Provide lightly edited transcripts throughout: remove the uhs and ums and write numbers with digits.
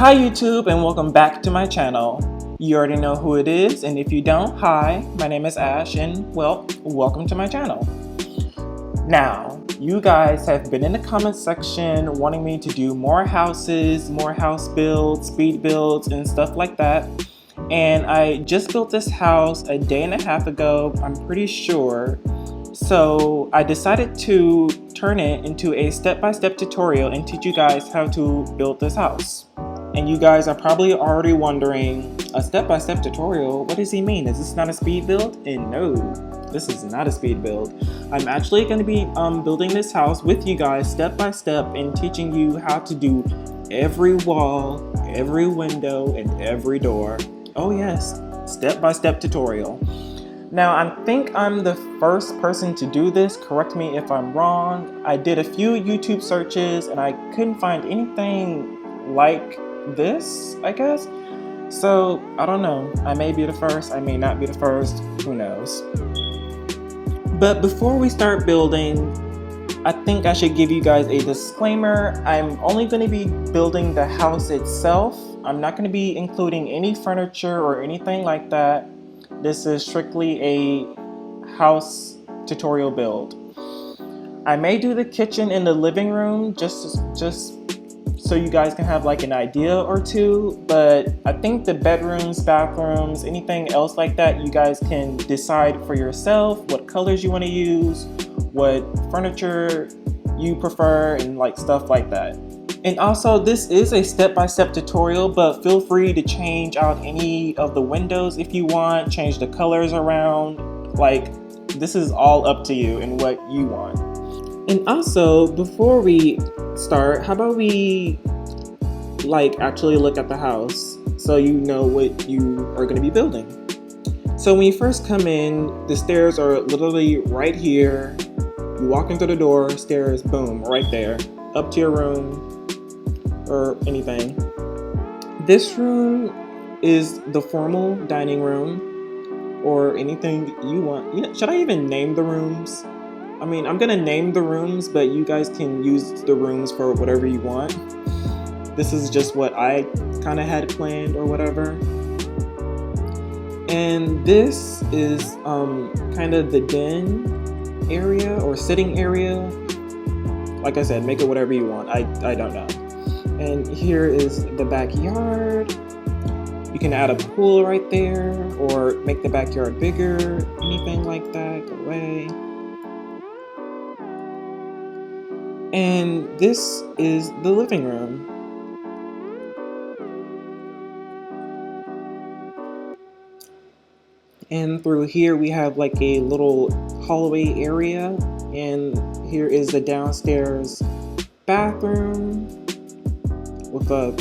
Hi YouTube and welcome back to my channel. You already know who it is, and if you don't, hi, my name is Ash and well, welcome to my channel. Now, you guys have been in the comment section wanting me to do more houses, more house builds, speed builds and stuff like that. And I just built this house a day and a half ago, I'm pretty sure. So I decided to turn it into a step-by-step tutorial and teach you guys how to build this house. And you guys are probably already wondering, a step-by-step tutorial, what does he mean? Is this not a speed build? And no, this is not a speed build. I'm actually going to be building this house with you guys step by step and teaching you how to do every wall, every window, and every door. Oh yes, step-by-step tutorial. Now, I think I'm the first person to do this, correct me if I'm wrong. I did a few YouTube searches and I couldn't find anything like this, I guess. So, I don't know. I may be the first, I may not be the first, who knows. But before we start building, I think I should give you guys a disclaimer. I'm only going to be building the house itself. I'm not going to be including any furniture or anything like that. This is strictly a house tutorial build. I may do the kitchen in the living room just so you guys can have like an idea or two, but I think the bedrooms, bathrooms, anything else like that, you guys can decide for yourself what colors you want to use, what furniture you prefer, and like stuff like that. And also, this is a step-by-step tutorial, but feel free to change out any of the windows if you want, change the colors around, like this is all up to you and what you want. And also, before we start, how about we like actually look at the house so you know what you are going to be building. So when you first come in, the stairs are literally right here. You walk into the door, stairs, boom, right there, up to your room or anything. This room is the formal dining room or anything you want. You know, should I even name the rooms? I mean, I'm gonna name the rooms, but you guys can use the rooms for whatever you want. This is just what I kind of had planned or whatever. And this is kind of the den area or sitting area. Like I said, make it whatever you want. I don't know. And here is the backyard. You can add a pool right there or make the backyard bigger, anything like that, go away. And this is the living room. And through here we have like a little hallway area, and here is the downstairs bathroom with a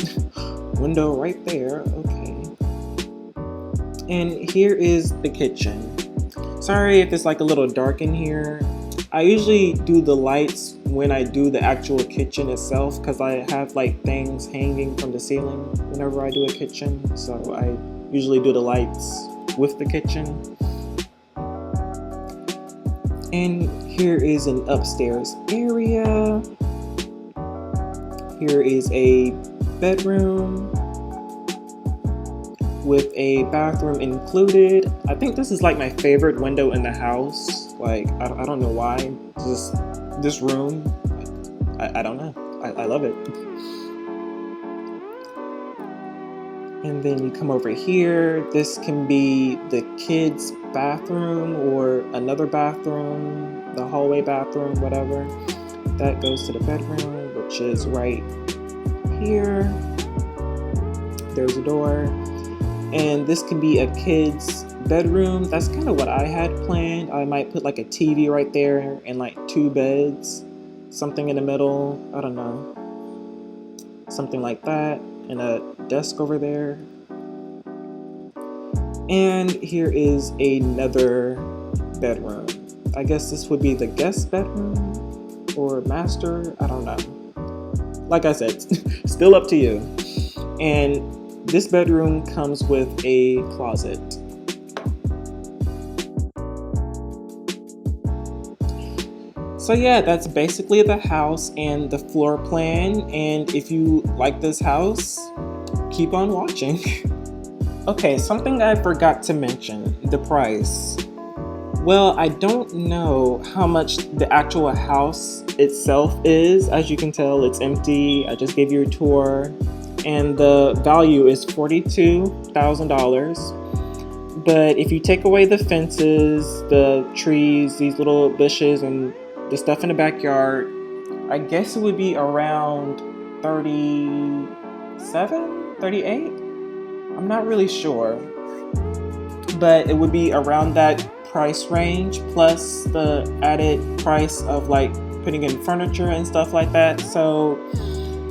window right there. Okay. And here is the kitchen. Sorry if it's like a little dark in here. I usually do the lights when I do the actual kitchen itself because I have like things hanging from the ceiling whenever I do a kitchen. So I usually do the lights with the kitchen. And here is an upstairs area. Here is a bedroom with a bathroom included. I think this is like my favorite window in the house. Like, I don't know why. Just this room, I don't know. I love it. And then you come over here. This can be the kids' bathroom or another bathroom, the hallway bathroom, whatever. That goes to the bedroom, which is right here. There's a door. And this can be a kid's bedroom. That's kind of what I had planned. I might put like a TV right there and like 2 beds, something in the middle. I don't know. Something like that. And a desk over there. And here is another bedroom. I guess this would be the guest bedroom or master. I don't know. Like I said, still up to you. And this bedroom comes with a closet. So yeah, that's basically the house and the floor plan. And if you like this house, keep on watching. Okay, something I forgot to mention, the price. Well, I don't know how much the actual house itself is. As you can tell, it's empty. I just gave you a tour. And the value is $42,000. But if you take away the fences, the trees, these little bushes, and the stuff in the backyard, I guess it would be around 37, 38. I'm not really sure. But it would be around that price range, plus the added price of like putting in furniture and stuff like that. So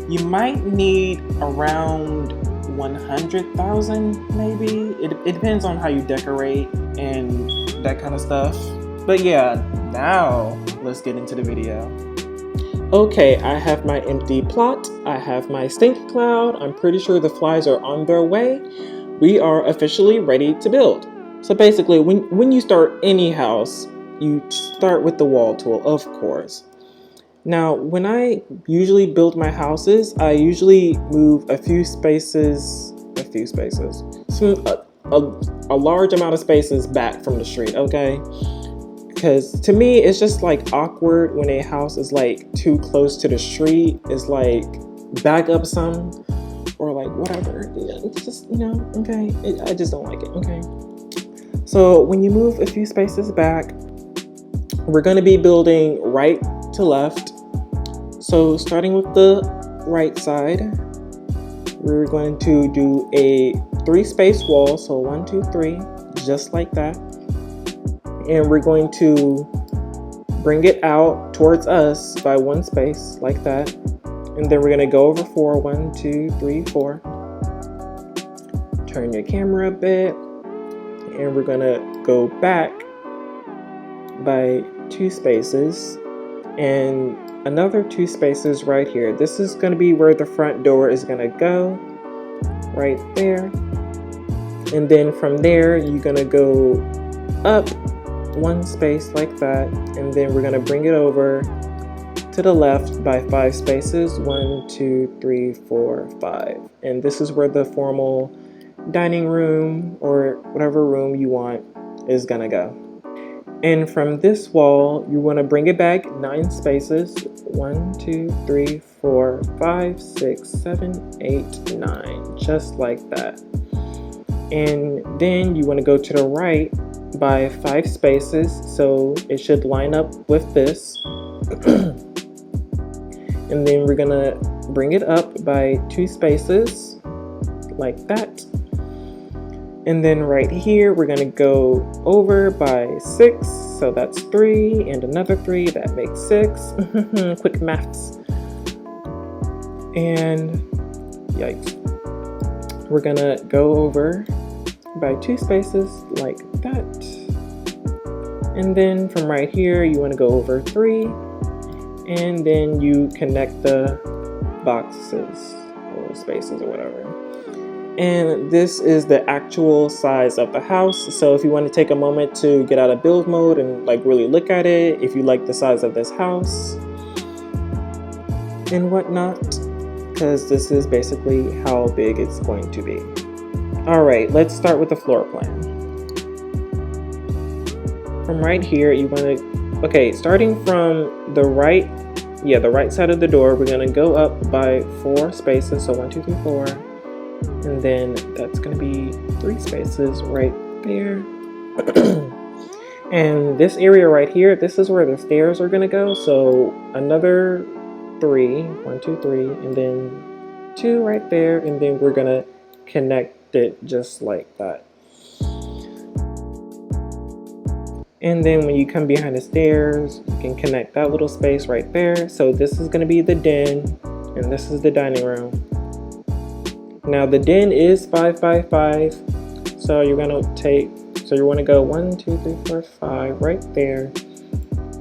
you might need around 100,000 maybe. It depends on how you decorate and that kind of stuff. But yeah, now let's get into the video. Okay, I have my empty plot. I have my stink cloud. I'm pretty sure the flies are on their way. We are officially ready to build. So basically, when you start any house, you start with the wall tool, of course. Now, when I usually build my houses, I usually move a large amount of spaces back from the street, okay? Because to me, it's just like awkward when a house is like too close to the street. It's like back up some or like whatever. It's just, okay. I just don't like it, okay? So when you move a few spaces back, we're going to be building right to left. So starting with the right side, we're going to do a 3-space wall. So 1, 2, 3, just like that. And we're going to bring it out towards us by 1 space like that. And then we're going to go over 4, 1, 2, 3, 4. Turn your camera a bit. And we're gonna go back by 2 spaces and another 2 spaces right here. This is gonna be where the front door is gonna go, right there. And then from there, you're gonna go up 1 space like that. And then we're gonna bring it over to the left by 5 spaces, 1, 2, 3, 4, 5. And this is where the formal dining room or whatever room you want is gonna go. And from this wall, you want to bring it back 9 spaces, 1, 2, 3, 4, 5, 6, 7, 8, 9, just like that. And then you want to go to the right by 5 spaces, so it should line up with this. And then we're gonna bring it up by 2 spaces like that. And then right here, we're gonna go over by 6, so that's 3, and another 3, that makes 6. Quick maths. And yikes. We're gonna go over by 2 spaces like that. And then from right here, you wanna go over 3, and then you connect the boxes or spaces or whatever. And this is the actual size of the house. So if you want to take a moment to get out of build mode and like really look at it, if you like the size of this house and whatnot, because this is basically how big it's going to be. All right, let's start with the floor plan. From right here, you want to, okay, starting from the right side of the door, we're going to go up by 4 spaces. So 1, 2, 3, 4. And then that's going to be 3 spaces right there. And this area right here, this is where the stairs are going to go. So another 3, 1, 2, 3, and then 2 right there. And then we're going to connect it just like that. And then when you come behind the stairs, you can connect that little space right there. So this is going to be the den, and this is the dining room. Now the den is 5 by 5, so you're gonna you want to go 1, 2, 3, 4, 5 right there,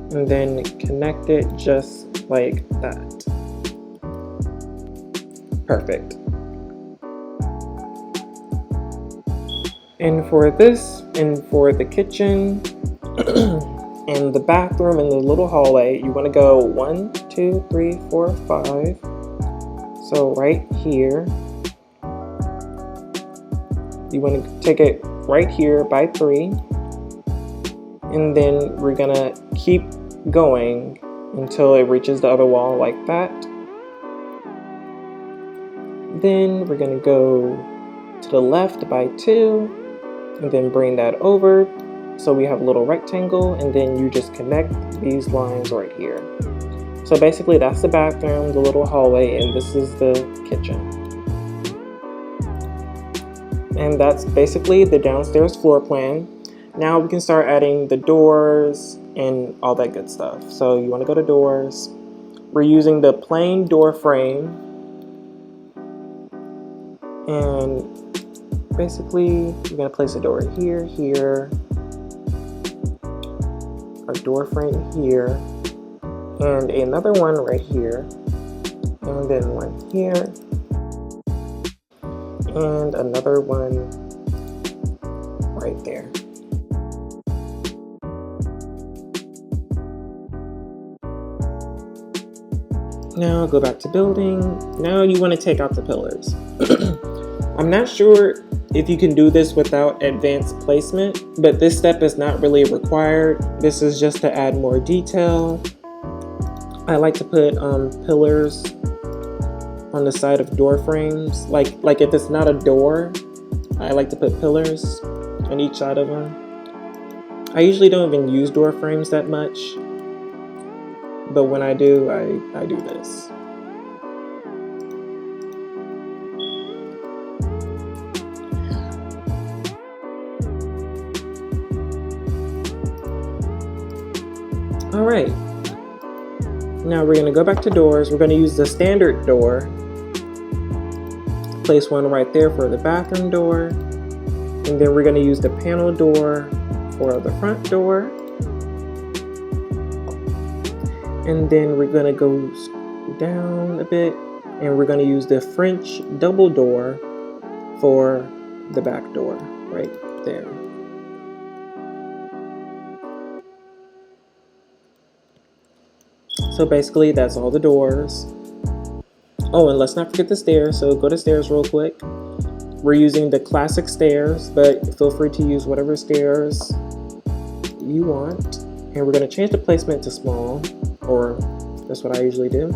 and then connect it just like that. Perfect. And for this, and for the kitchen, and the bathroom, and the little hallway, you want to go 1, 2, 3, 4, 5. So right here. You want to take it right here by 3, and then we're gonna keep going until it reaches the other wall like that. Then we're gonna go to the left by 2, and then bring that over so we have a little rectangle, and then you just connect these lines right here. So basically that's the bathroom, the little hallway, and this is the kitchen. And that's basically the downstairs floor plan. Now we can start adding the doors and all that good stuff. So you want to go to doors. We're using the plain door frame. And basically you're going to place a door here, here, a door frame here, and another one right here, and then one here, and another one right there. Now go back to building. Now you want to take out the pillars. I'm not sure if you can do this without advanced placement, but this step is not really required. This is just to add more detail. I like to put pillars on the side of door frames. Like if it's not a door, I like to put pillars on each side of them. I usually don't even use door frames that much, but when I do, I do this. All right, now we're gonna go back to doors. We're gonna use the standard door. Place one right there for the bathroom door. And then we're gonna use the panel door for the front door. And then we're gonna go down a bit, and we're gonna use the French double door for the back door right there. So basically that's all the doors. Oh, and let's not forget the stairs. So go to stairs real quick. We're using the classic stairs, but feel free to use whatever stairs you want. And we're gonna change the placement to small, or that's what I usually do.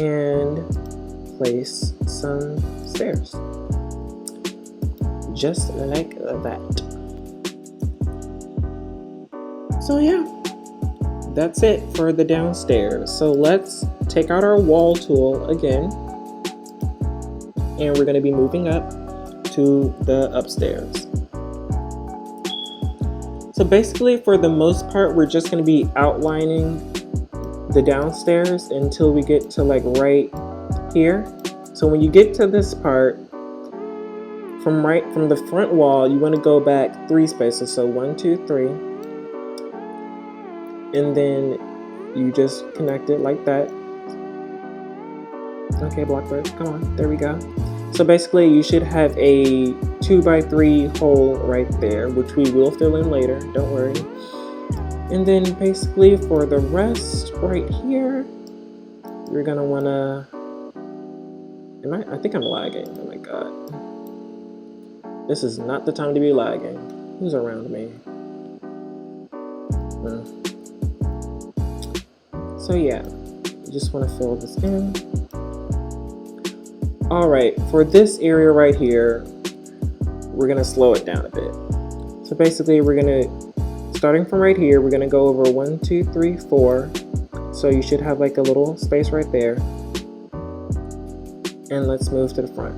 And place some stairs. Just like that. So yeah. That's it for the downstairs. So let's take out our wall tool again, and we're going to be moving up to the upstairs. So basically for the most part, we're just going to be outlining the downstairs until we get to like right here. So when you get to this part, from the front wall, you want to go back 3 spaces. So 1, 2, 3. And then you just connect it like that. Okay, Blackbird, come on, there we go. So basically you should have a 2x3 hole right there, which we will fill in later, don't worry. And then basically for the rest right here, you're gonna wanna, I think I'm lagging, oh my God. This is not the time to be lagging. Who's around me? So yeah, you just want to fill this in. All right, for this area right here, we're gonna slow it down a bit. So basically we're gonna, starting from right here, we're gonna go over 1, 2, 3, 4. So you should have like a little space right there. And let's move to the front.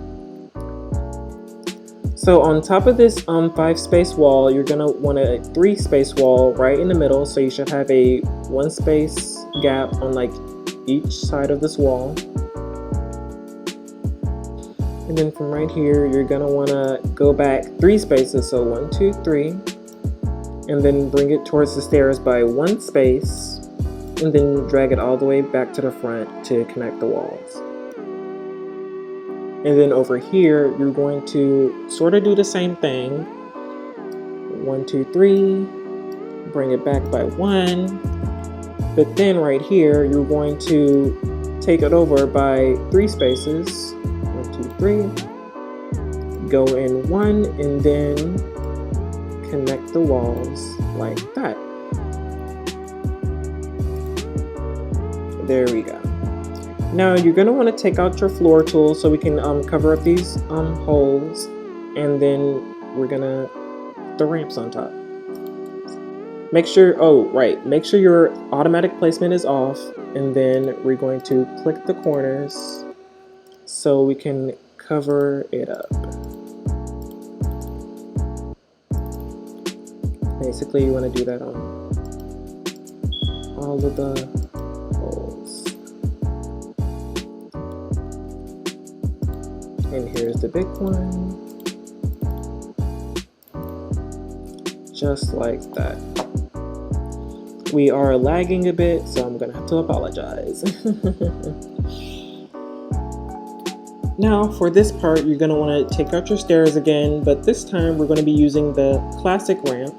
So on top of this 5 space wall, you're gonna want a 3 space wall right in the middle. So you should have a 1 space gap on like each side of this wall. And then from right here, you're gonna wanna go back 3 spaces. So 1, 2, 3, and then bring it towards the stairs by 1 space, and then drag it all the way back to the front to connect the walls. And then over here, you're going to sort of do the same thing. 1, 2, 3, bring it back by 1. But then right here, you're going to take it over by 3 spaces. 1, 2, 3. go in one and then connect the walls like that. There we go. Now you're going to want to take out your floor tool so we can cover up these holes, and then we're going to put the ramps on top. Make sure, make sure your automatic placement is off, and then we're going to click the corners so we can cover it up. Basically, you want to do that on all of the holes. And here's the big one. Just like that. We are lagging a bit, so I'm gonna have to apologize. Now for this part, you're gonna wanna take out your stairs again, but this time we're gonna be using the classic ramp,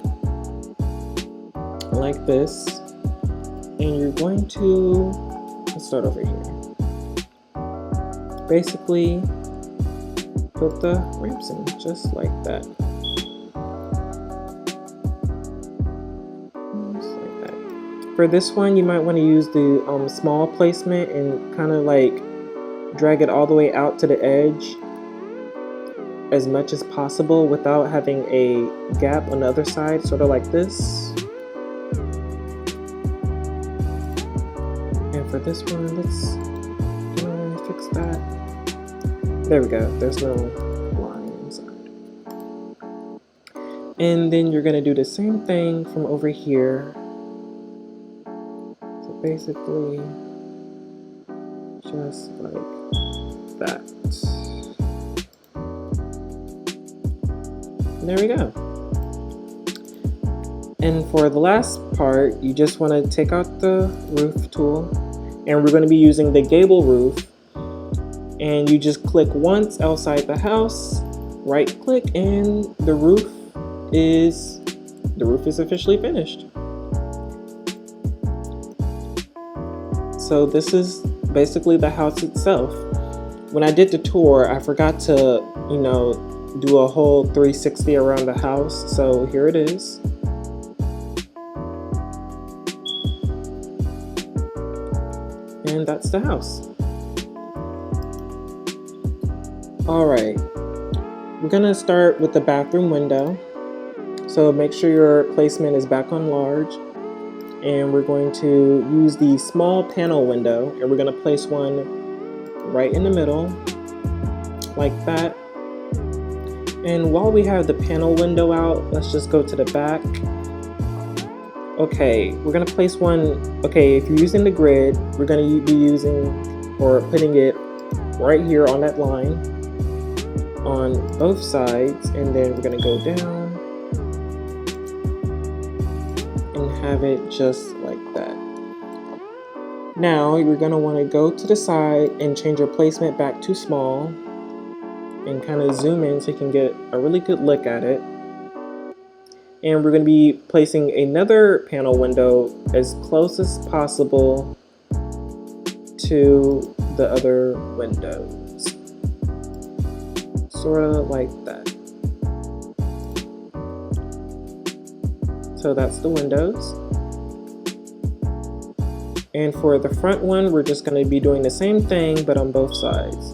like this. And you're going to, let's start over here. Basically, put the ramps in, just like that. For this one, you might want to use the small placement and kind of like drag it all the way out to the edge as much as possible without having a gap on the other side, sort of like this. And for this one, let's fix that. There we go, there's no line inside. And then you're going to do the same thing from over here. Basically, just like that. There we go. And for the last part, you just want to take out the roof tool, and we're going to be using the gable roof. And you just click once outside the house, right click, and the roof is officially finished. So this is basically the house itself. When I did the tour, I forgot to, do a whole 360 around the house. So here it is. And that's the house. All right, we're gonna start with the bathroom window. So make sure your placement is back on large. And we're going to use the small panel window, and we're going to place one right in the middle, like that. And while we have the panel window out, let's just go to the back. Okay, we're going to place one, okay, if you're using the grid, we're going to be using or putting it right here on that line on both sides, and then we're going to go down and have it just like that. Now you're going to want to go to the side and change your placement back to small and kind of zoom in so you can get a really good look at it. And we're going to be placing another panel window as close as possible to the other windows, sort of like that. So that's the windows. And for the front one, we're just going to be doing the same thing, but on both sides.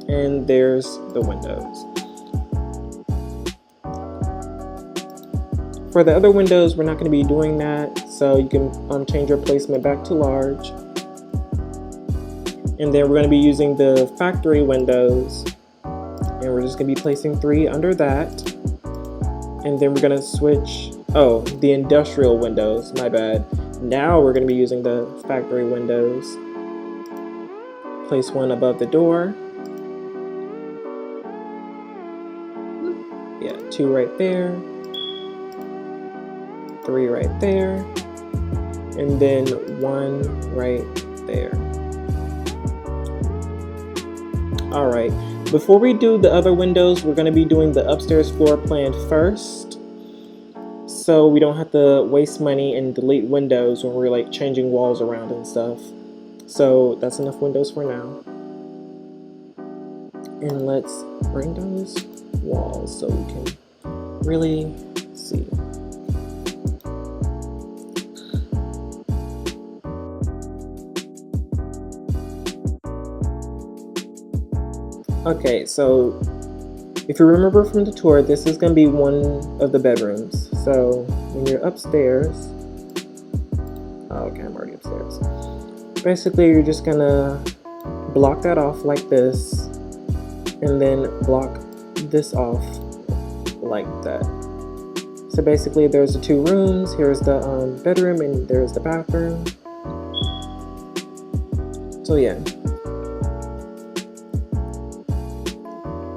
And there's the windows. For the other windows, we're not going to be doing that, so you can change your placement back to large. And then we're going to be using the factory windows, and we're just going to be placing 3 under that. And then we're going to switch, the industrial windows, my bad. Now we're going to be using the factory windows. Place 1 above the door. Yeah, 2 right there. 3 right there. And then 1 right there. All right, before we do the other windows, we're going to be doing the upstairs floor plan first, so we don't have to waste money and delete windows when we're like changing walls around and stuff. So that's enough windows for now. And let's bring down this wall so we can really see. Okay, so if you remember from the tour, this is going to be one of the bedrooms. So when you're upstairs, okay, I'm already upstairs. Basically, you're just going to block that off like this, and then block this off like that. So basically, there's the two rooms. Here's the bedroom, and there's the bathroom. So yeah.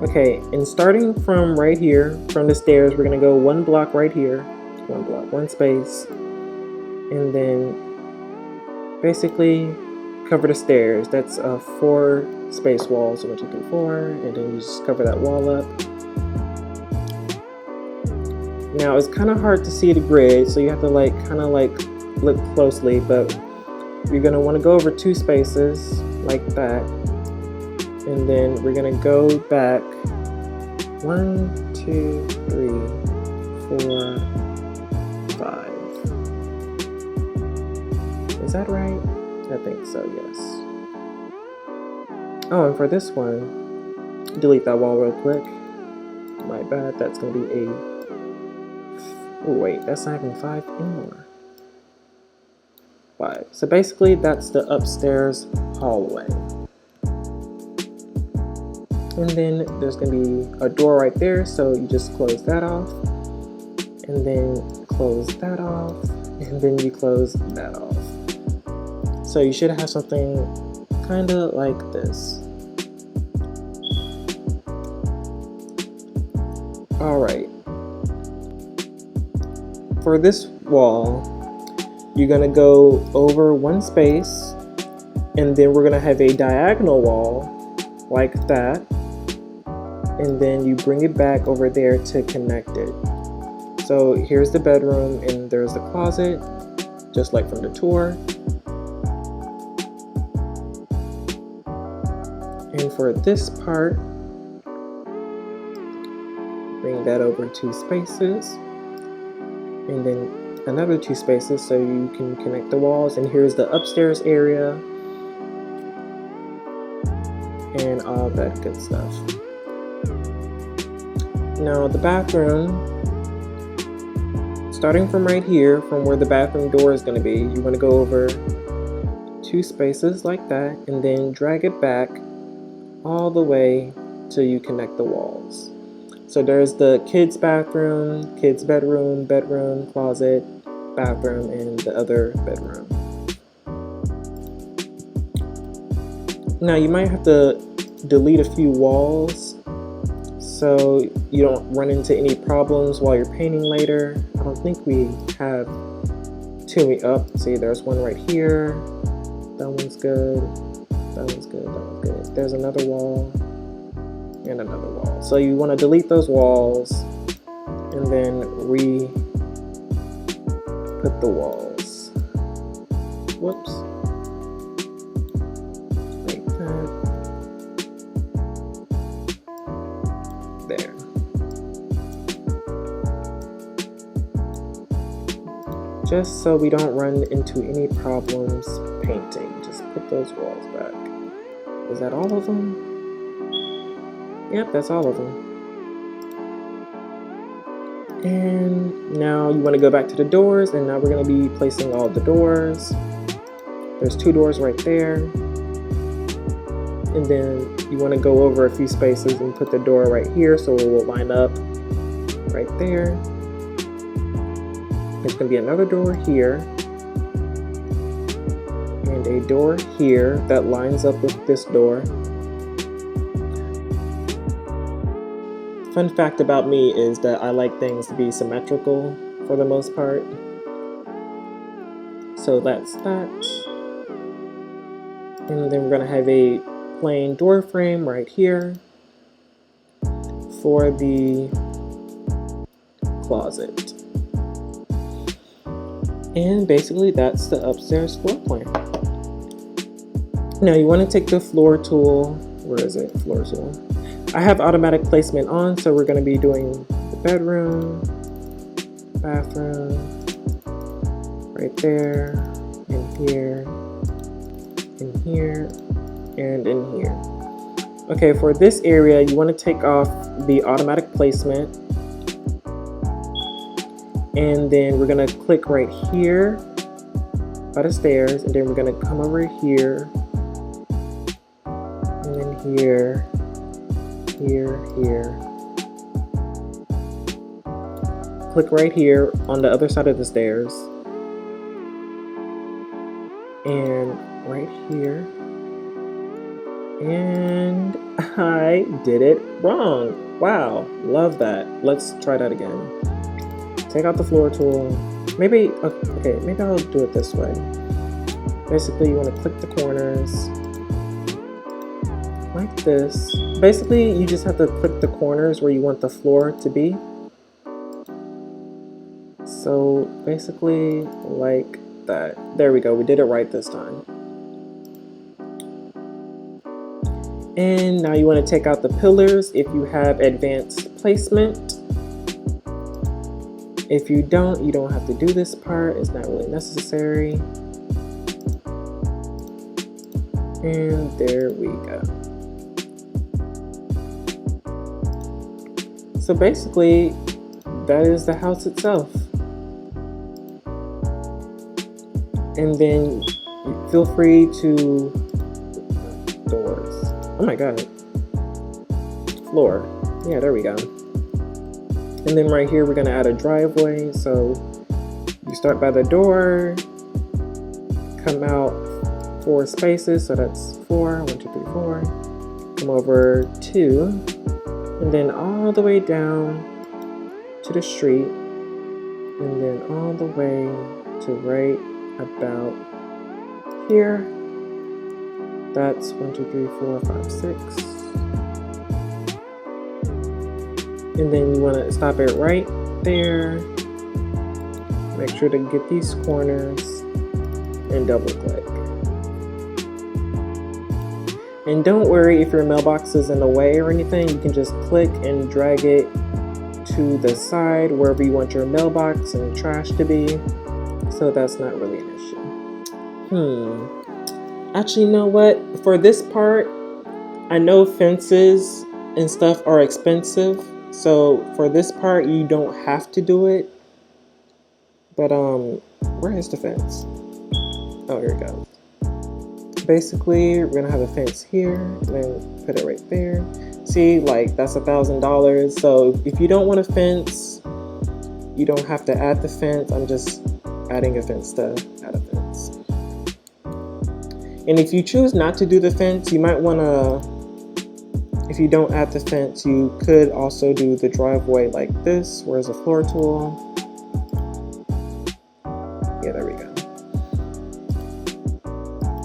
Okay, and starting from right here, from the stairs, we're gonna go one block right here, one space, and then basically cover the stairs. That's 4 space walls, 1, 2, 3, 4, and then you just cover that wall up. Now it's kind of hard to see the grid, so you have to look closely, but you're gonna want to go over 2 spaces like that. And then we're gonna go back 1, 2, 3, 4, 5. Is that right? I think so, yes. Oh, and for this one, delete that wall real quick. My bad, that's gonna be a... Oh wait, that's not even 5 anymore. 5. So basically, that's the upstairs hallway. And then there's going to be a door right there, so you just close that off, and then close that off, and then you close that off. So you should have something kind of like this. Alright. For this wall, you're going to go over 1 space, and then we're going to have a diagonal wall like that. And then you bring it back over there to connect it. So here's the bedroom, and there's the closet, just like from the tour. And for this part, bring that over 2 spaces, and then another 2 spaces so you can connect the walls. And here's the upstairs area, and all that good stuff. Now the bathroom, starting from right here, from where the bathroom door is going to be, you want to go over 2 spaces like that, and then drag it back all the way till you connect the walls. So there's the kids' bathroom, kids' bedroom, bedroom, closet, bathroom, and the other bedroom. Now you might have to delete a few walls so you don't run into any problems while you're painting later. I don't think we have too many. See, there's one right here. That one's good. That one's good. That one's good. There's another wall and another wall. So you want to delete those walls and then put the walls. Whoops. Like that. There. Just so we don't run into any problems painting. Just put those walls back. Is that all of them? Yep, that's all of them. And now you want to go back to the doors, and now we're going to be placing all the doors. There's 2 doors right there. And then you want to go over a few spaces and put the door right here so it will line up right there. There's going to be another door here and a door here that lines up with this door. Fun fact about me is that I like things to be symmetrical for the most part. So that's that. And then we're going to have a plain door frame right here for the closet. And basically that's the upstairs floor plan. Now you want to take the floor tool, where is it? Floor tool. I have automatic placement on, so we're going to be doing the bedroom, bathroom, right there, in here, in here, and in here. Okay, for this area, you want to take off the automatic placement, and then we're going to click right here by the stairs, and then we're going to come over here, and then here, here. Click right here on the other side of the stairs, and right here, and I did it wrong. Wow, love that. Let's try that again. Take out the floor tool. Maybe I'll do it this way. Basically, you want to click the corners like this. Basically, you just have to click the corners where you want the floor to be. So basically like that. There we go. We did it right this time. And now you want to take out the pillars if you have advanced placement. If you don't, you don't have to do this part. It's not really necessary. And there we go. So basically, that is the house itself. And then feel free to doors. Oh my god. Floor. Yeah, there we go. And then right here, we're going to add a driveway. So you start by the door, come out 4 spaces. So that's 4. 1, 2, 3, 4. Come over 2. And then all the way down to the street. And then all the way to right about here. That's 1, 2, 3, 4, 5, 6. And then you want to stop it right there. Make sure to get these corners and double click. And don't worry if your mailbox is in the way or anything. You can just click and drag it to the side wherever you want your mailbox and trash to be. So that's not really an issue. Actually, you know what? For this part, I know fences and stuff are expensive. So for this part, you don't have to do it. But where is the fence? Oh, here we go. Basically, we're gonna have a fence here, and then put it right there. See, like that's $1,000. So if you don't want a fence, you don't have to add the fence. I'm just adding a fence to add a fence. And if you choose not to do the fence, you might want to, if you don't add the fence, you could also do the driveway like this. Where's the floor tool? Yeah, there we go.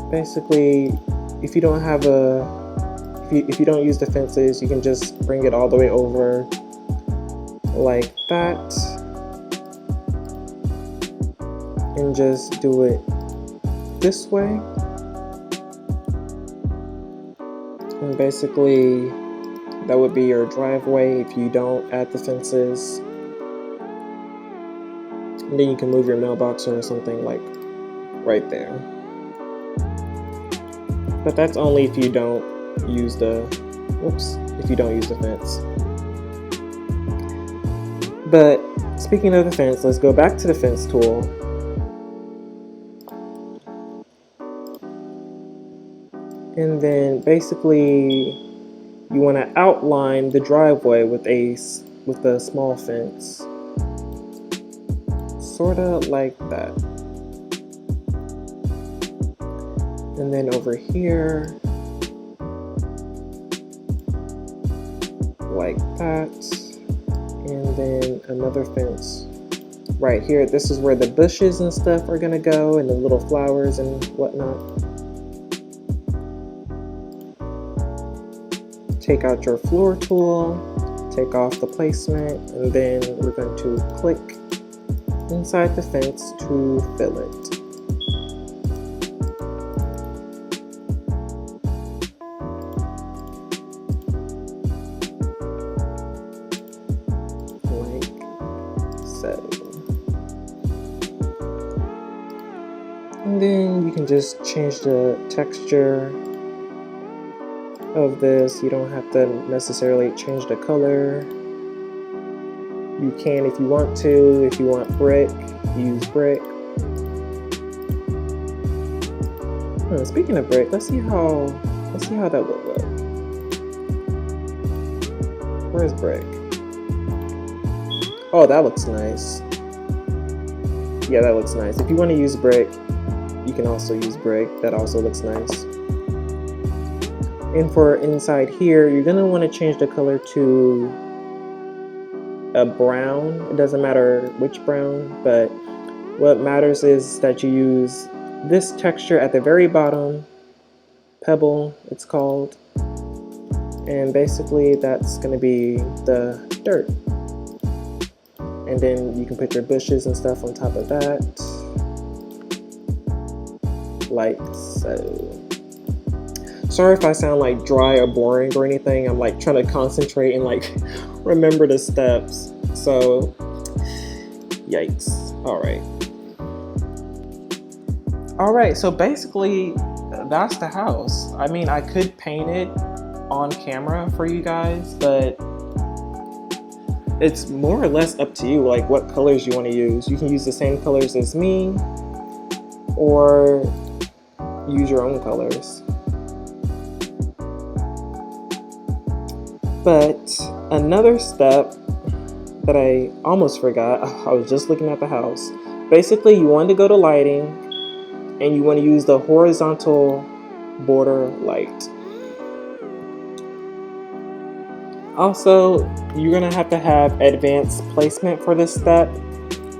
Basically, if you don't have if you don't use the fences, you can just bring it all the way over like that. And just do it this way. And basically, that would be your driveway if you don't add the fences. And then you can move your mailbox or something like right there. But that's only if you don't use the, if you don't use the fence. But speaking of the fence, let's go back to the fence tool. And then basically you want to outline the driveway with a small fence. Sort of like that. And then over here, like that. And then another fence right here. This is where the bushes and stuff are gonna go, and the little flowers and whatnot. Take out your floor tool, take off the placement, and then we're going to click inside the fence to fill it. can just change the texture of this. You don't have to necessarily change the color. You can if you want to. If you want brick, use brick. Speaking of brick, let's see how that would look. Where's brick? Oh, that looks nice. Yeah, that looks nice. If you want to use brick, you can also use brick. That also looks nice. And for inside here, you're gonna want to change the color to a brown. It doesn't matter which brown, but what matters is that you use this texture at the very bottom, pebble it's called, and basically that's going to be the dirt, and then you can put your bushes and stuff on top of that, like so. Sorry if I sound like dry or boring or anything. I'm like trying to concentrate and like remember the steps, so yikes. All right, so basically that's the house. I mean, I could paint it on camera for you guys, but it's more or less up to you, like what colors you want to use. You can use the same colors as me or use your own colors. But another step that I almost forgot, I was just looking at the house. Basically, you want to go to lighting, and you want to use the horizontal border light. Also, you're going to have advanced placement for this step.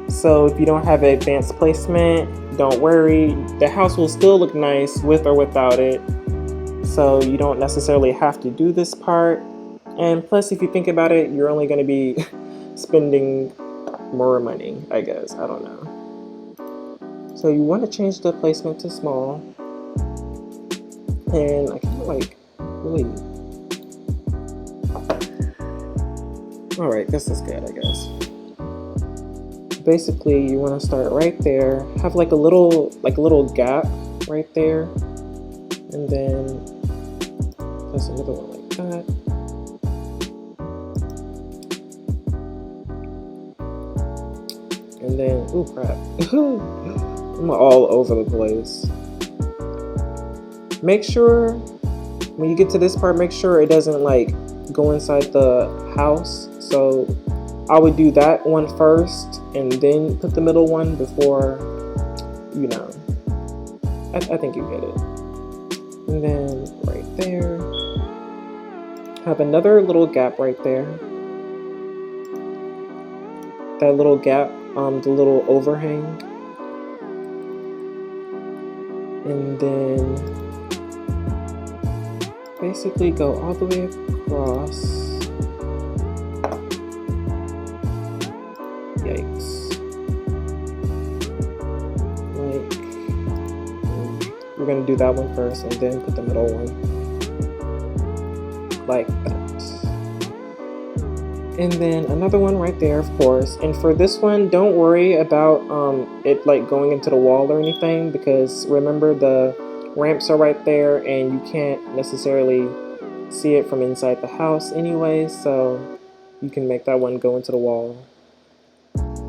So if you don't have advanced placement, don't worry. The house will still look nice with or without it. So you don't necessarily have to do this part. And plus, if you think about it, you're only going to be spending more money, I guess. I don't know. So you want to change the placement to small, and I kind of like really. All right, this is good, I guess. Basically, you want to start right there. Have like a little gap right there, and then place another one like that. And then, oh crap. I'm all over the place. Make sure when you get to this part, make sure it doesn't like go inside the house. So I would do that one first and then put the middle one before, you know. I think you get it. And then right there, have another little gap right there. That little gap, the little overhang. And then basically go all the way across. Yikes. Like, we're gonna do that one first and then put the middle one. Like that. And then another one right there, of course. And for this one, don't worry about it like going into the wall or anything, because remember the ramps are right there and you can't necessarily see it from inside the house anyway, so you can make that one go into the wall.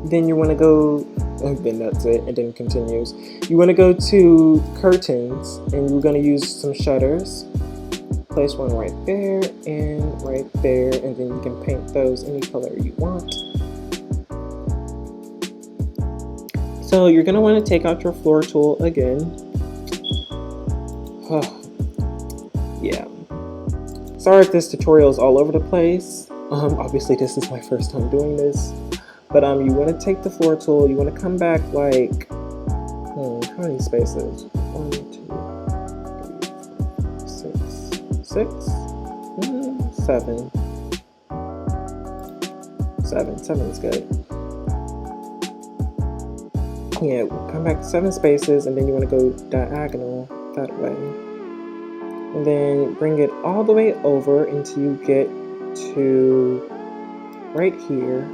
Then you want to go, and then that's it, and then continues. You want to go to curtains, and you're going to use some shutters. Place one right there and right there, and then you can paint those any color you want. So you're going to want to take out your floor tool again. Yeah. Sorry if this tutorial is all over the place. Obviously this is my first time doing this. But you want to take the floor tool, you want to come back like, how many spaces? 1, 2, 3, 4, 5, 6, 7. 7 is good. Yeah, come back 7 spaces, and then you want to go diagonal that way. And then bring it all the way over until you get to right here.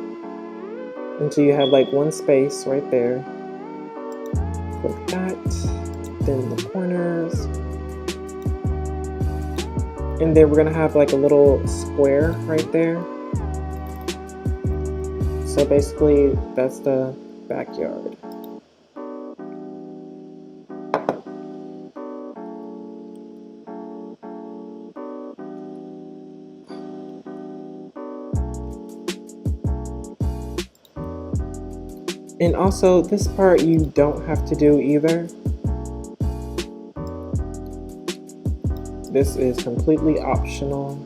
Until you have like one space right there. Click that. then the corners. And then we're gonna have like a little square right there. So basically that's the backyard. And also this part you don't have to do either. This is completely optional.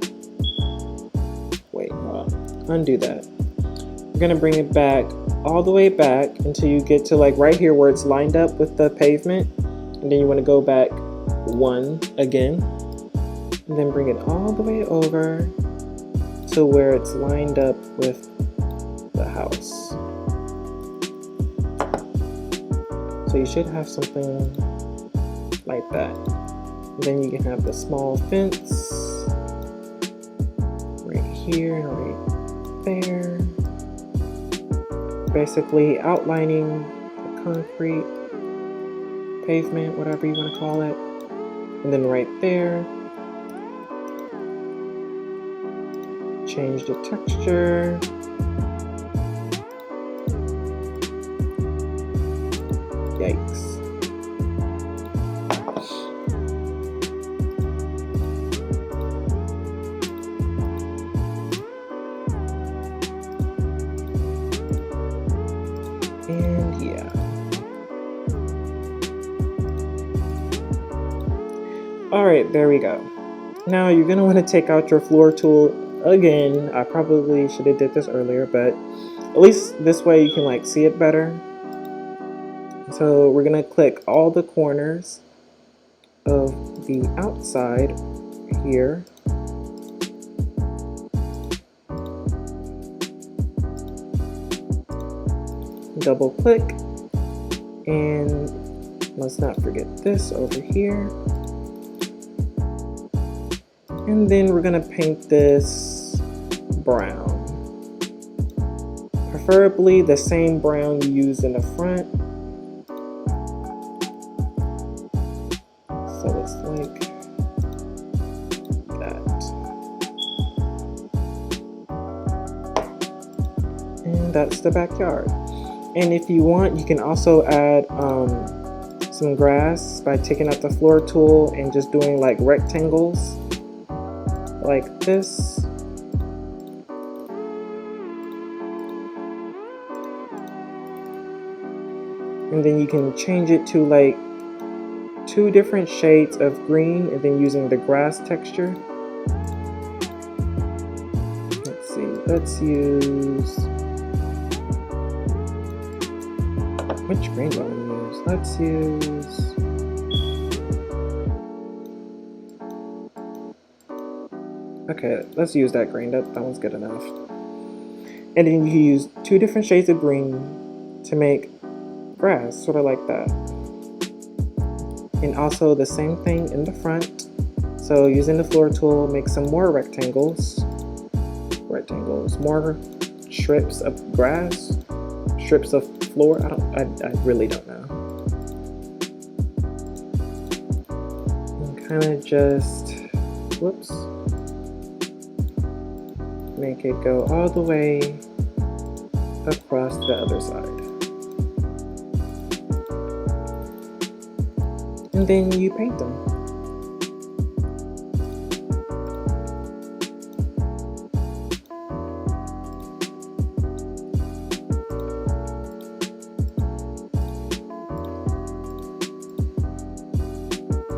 Wait, hold on. Undo that. We're gonna bring it back all the way back until you get to like right here where it's lined up with the pavement. And then you wanna go back one again. And then bring it all the way over to where it's lined up with the house. So you should have something like that. Then you can have the small fence right here and right there. Basically outlining the concrete, pavement, whatever you want to call it. And then right there, change the texture. Yikes. And yeah. Alright, there we go. Now you're going to want to take out your floor tool again. I probably should have did this earlier, but at least this way you can like see it better. So we're going to click all the corners of the outside here. Double click, and let's not forget this over here. And then we're going to paint this brown. Preferably the same brown you used in the front. So it's like that. And that's the backyard. And if you want, you can also add some grass by taking out the floor tool and just doing like rectangles like this. And then you can change it to like 2 different shades of green and then using the grass texture. Let's see, let's use, which green do I want to use? Let's use, okay, let's use that green. That one's good enough. And then you use 2 different shades of green to make grass, sort of like that. And also the same thing in the front. So using the floor tool, make some more rectangles, more strips of grass, strips of floor. I really don't know. And kind of just, whoops, make it go all the way across the other side. And then you paint them.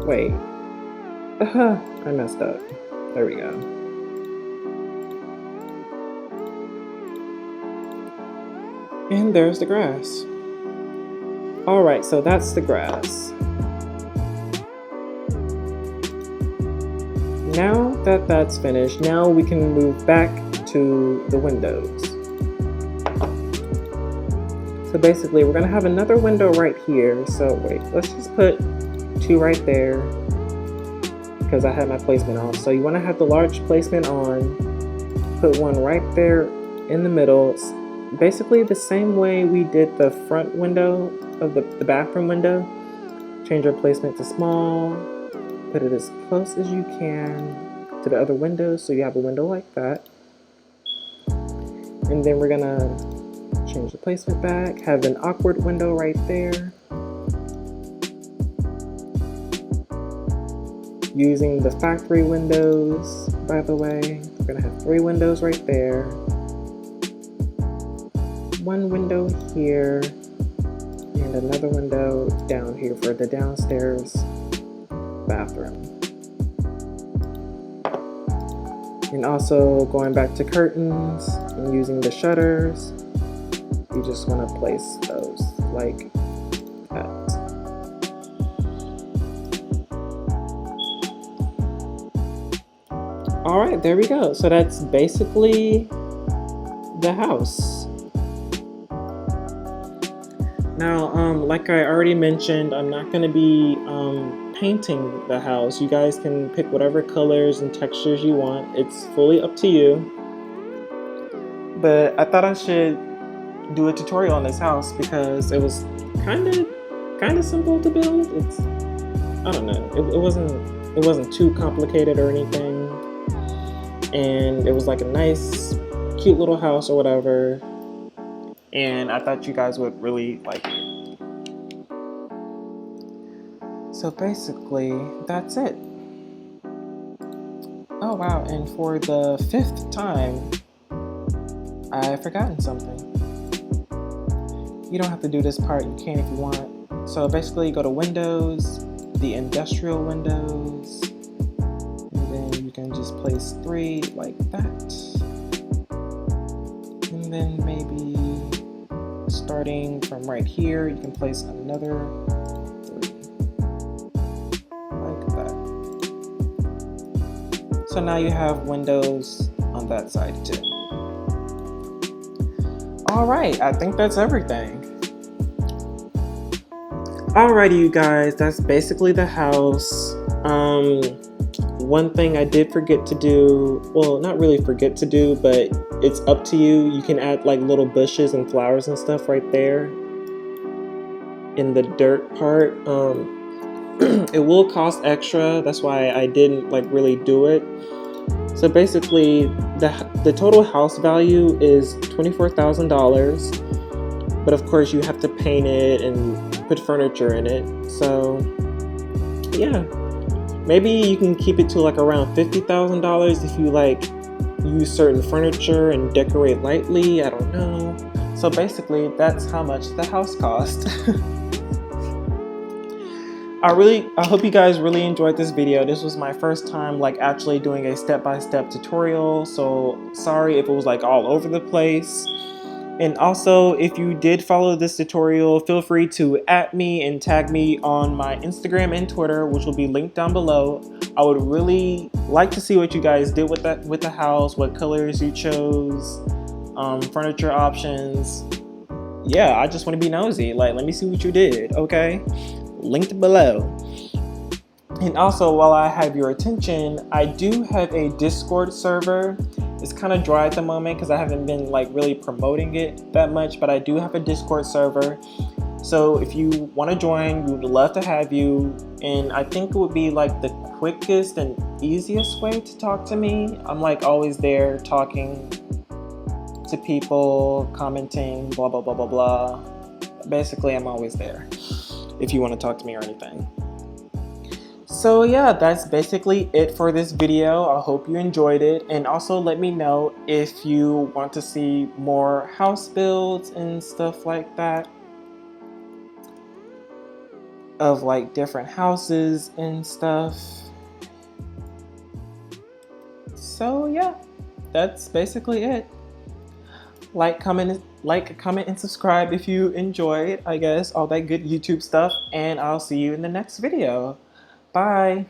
Wait. I messed up. There we go. And there's the grass. Alright, so that's the grass. Now that that's finished, now we can move back to the windows. So basically, we're gonna have another window right here. So wait, let's just put 2 right there because I had my placement off. So you wanna have the large placement on, put one right there in the middle. It's basically the same way we did the front window of the bathroom window. change your placement to small, put it as close as you can to the other windows so you have a window like that. And then we're gonna change the placement back, have an awkward window right there. Using the factory windows, by the way, we're gonna have 3 windows right there. 1 window here, and another window down here for the downstairs bathroom. And also going back to curtains and using the shutters, you just want to place those like that. All right, there we go. So that's basically the house. Now, like I already mentioned, I'm not going to be painting the house. You guys can pick whatever colors and textures you want. It's fully up to you. But I thought I should do a tutorial on this house because it was kind of simple to build. I don't know. It wasn't too complicated or anything. And it was like a nice, cute little house or whatever. And I thought you guys would really like it. So basically, that's it. Oh wow, and for the 5th time, I've forgotten something. You don't have to do this part, you can if you want. So basically, go to Windows, the industrial windows, and then you can just place 3 like that. And then maybe starting from right here, you can place another 3 like that. So now you have windows on that side too. Alright, I think that's everything. Alrighty, you guys, that's basically the house. One thing I did forget to do, well, not really forget to do, but it's up to you. You can add like little bushes and flowers and stuff right there in the dirt part. It will cost extra, that's why I didn't like really do it. So basically, the total house value is $24,000, but of course you have to paint it and put furniture in it. So yeah, maybe you can keep it to like around $50,000 if you like use certain furniture and decorate lightly. I don't know. So basically, that's how much the house cost. I hope you guys really enjoyed this video. This was my first time like actually doing a step-by-step tutorial, so sorry if it was like all over the place. And also, if you did follow this tutorial, feel free to @me and tag me on my Instagram and Twitter, which will be linked down below. I would really like to see what you guys did with the house, what colors you chose, furniture options. Yeah, I just want to be nosy. Like, let me see what you did, okay? Linked below. And also, while I have your attention, I do have a Discord server. It's kind of dry at the moment because I haven't been like really promoting it that much, but I do have a Discord server. So if you want to join, we would love to have you. And I think it would be like the quickest and easiest way to talk to me. I'm like always there talking to people, commenting, blah, blah, blah, blah, blah. Basically, I'm always there if you want to talk to me or anything. So yeah, that's basically it for this video. I hope you enjoyed it, and also let me know if you want to see more house builds and stuff like that, of like different houses and stuff. So yeah, that's basically it. Like, comment, and subscribe if you enjoyed, I guess, all that good YouTube stuff, and I'll see you in the next video. Bye.